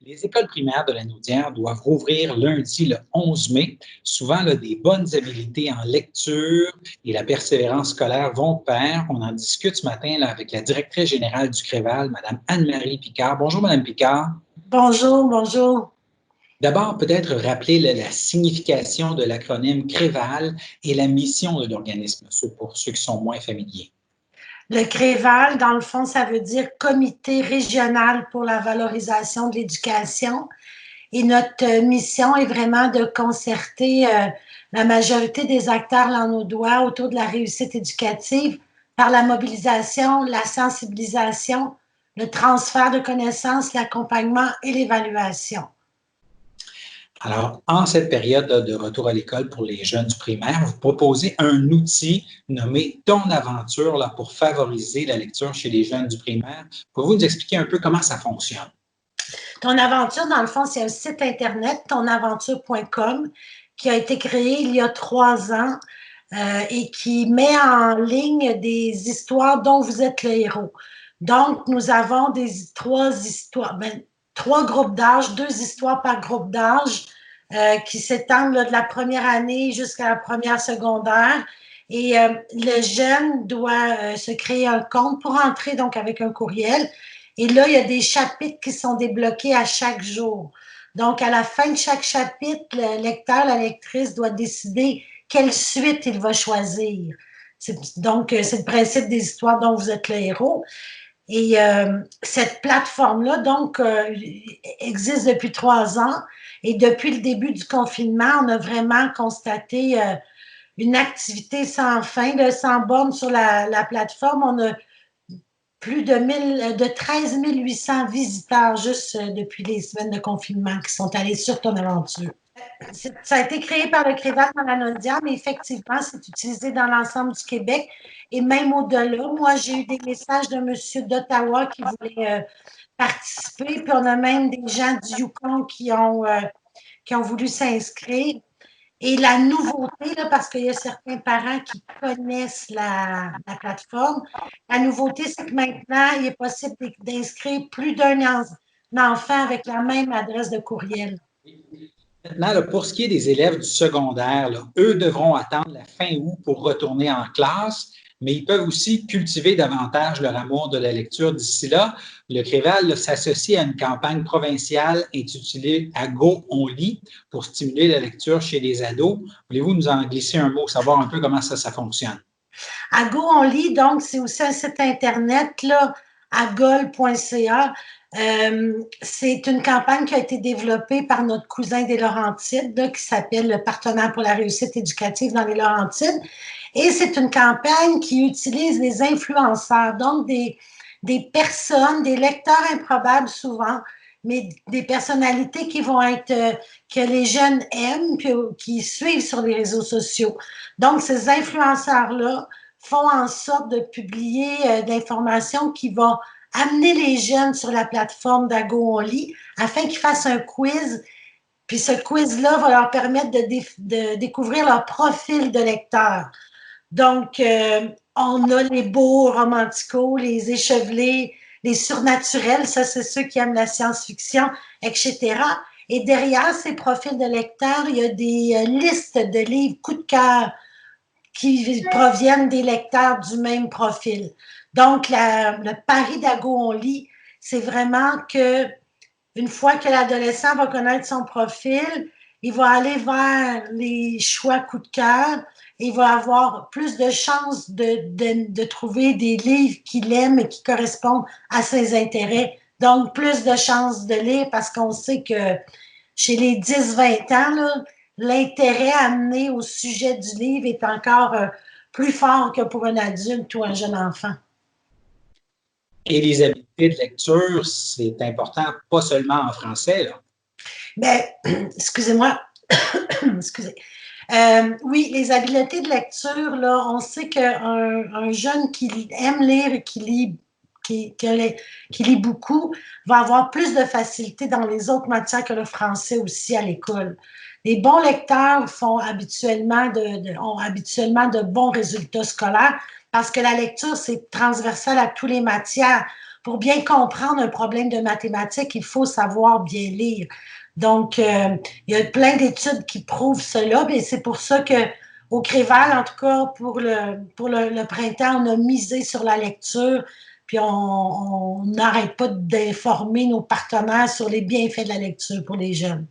Les écoles primaires de la Naudière doivent rouvrir lundi le 11 mai. Souvent, là, des bonnes habiletés en lecture et la persévérance scolaire vont de pair. On en discute ce matin là, avec la directrice générale du Créval, Mme Anne-Marie Picard. Bonjour, Mme Picard. Bonjour, bonjour. D'abord, peut-être rappeler la signification de l'acronyme Créval et la mission de l'organisme, pour ceux qui sont moins familiers. Le Créval, dans le fond, ça veut dire Comité régional pour la valorisation de l'éducation. Et notre mission est vraiment de concerter la majorité des acteurs lanaudois autour de la réussite éducative par la mobilisation, la sensibilisation, le transfert de connaissances, l'accompagnement et l'évaluation. Alors, en cette période de retour à l'école pour les jeunes du primaire, vous proposez un outil nommé Ton Aventure là, pour favoriser la lecture chez les jeunes du primaire. Pouvez-vous nous expliquer un peu comment ça fonctionne? Ton Aventure, dans le fond, c'est un site internet, tonaventure.com, qui a été créé il y a 3 ans et qui met en ligne des histoires dont vous êtes le héros. Donc, nous avons trois groupes d'âge, 2 histoires par groupe d'âge qui s'étendent de la première année jusqu'à la première secondaire. Et le jeune doit se créer un compte pour entrer donc avec un courriel. Et là, il y a des chapitres qui sont débloqués à chaque jour. Donc, à la fin de chaque chapitre, le lecteur, la lectrice doit décider quelle suite il va choisir. Donc, c'est le principe des histoires dont vous êtes le héros. Et cette plateforme-là, donc, existe depuis 3 ans. Et depuis le début du confinement, on a vraiment constaté une activité sans fin, sans borne sur la plateforme. On a plus de 13 800 visiteurs juste depuis les semaines de confinement qui sont allés sur Ton Aventure. Ça a été créé par le Créval dans la Naudière, mais effectivement, c'est utilisé dans l'ensemble du Québec et même au-delà. Moi, j'ai eu des messages d'un monsieur d'Ottawa qui voulait participer, puis on a même des gens du Yukon qui ont voulu s'inscrire. Et la nouveauté, là, parce qu'il y a certains parents qui connaissent la plateforme, la nouveauté, c'est que maintenant, il est possible d'inscrire plus d'un enfant avec la même adresse de courriel. Maintenant, là, pour ce qui est des élèves du secondaire, là, eux devront attendre la fin août pour retourner en classe, mais ils peuvent aussi cultiver davantage leur amour de la lecture d'ici là. Le Créval s'associe à une campagne provinciale intitulée « À go, on lit » pour stimuler la lecture chez les ados. Voulez-vous nous en glisser un mot, savoir un peu comment ça fonctionne? À go, on lit, donc, c'est aussi un site internet, là, agol.ca. C'est une campagne qui a été développée par notre cousin des Laurentides, là, qui s'appelle le Partenaire pour la réussite éducative dans les Laurentides. Et c'est une campagne qui utilise les influenceurs, donc des personnes, des lecteurs improbables souvent, mais des personnalités qui vont être, que les jeunes aiment, puis qui suivent sur les réseaux sociaux. Donc, ces influenceurs-là font en sorte de publier de l'information qui va amener les jeunes sur la plateforme d'Ago On Lit afin qu'ils fassent un quiz. Puis ce quiz-là va leur permettre de découvrir leur profil de lecteur. Donc, on a les beaux romanticaux, les échevelés, les surnaturels, ça c'est ceux qui aiment la science-fiction, etc. Et derrière ces profils de lecteurs, il y a des listes de livres coup de cœur qui proviennent des lecteurs du même profil. Donc, le pari d'Ago On Lit, c'est vraiment que une fois que l'adolescent va connaître son profil, il va aller vers les choix coup de cœur, il va avoir plus de chances de trouver des livres qu'il aime et qui correspondent à ses intérêts. Donc, plus de chances de lire parce qu'on sait que chez les 10-20 ans, l'intérêt amené au sujet du livre est encore plus fort que pour un adulte ou un jeune enfant. Et les habiletés de lecture, c'est important, pas seulement en français, là. Ben, excusez-moi. Excusez. Oui, les habiletés de lecture, là, on sait qu'un jeune qui aime lire et qui lit beaucoup va avoir plus de facilité dans les autres matières que le français aussi à l'école. Les bons lecteurs ont habituellement de bons résultats scolaires parce que la lecture, c'est transversal à toutes les matières. pour bien comprendre un problème de mathématiques, il faut savoir bien lire. Donc, il y a plein d'études qui prouvent cela, et c'est pour ça que au Créval, en tout cas, pour le printemps, on a misé sur la lecture, puis on n'arrête pas d'informer nos partenaires sur les bienfaits de la lecture pour les jeunes.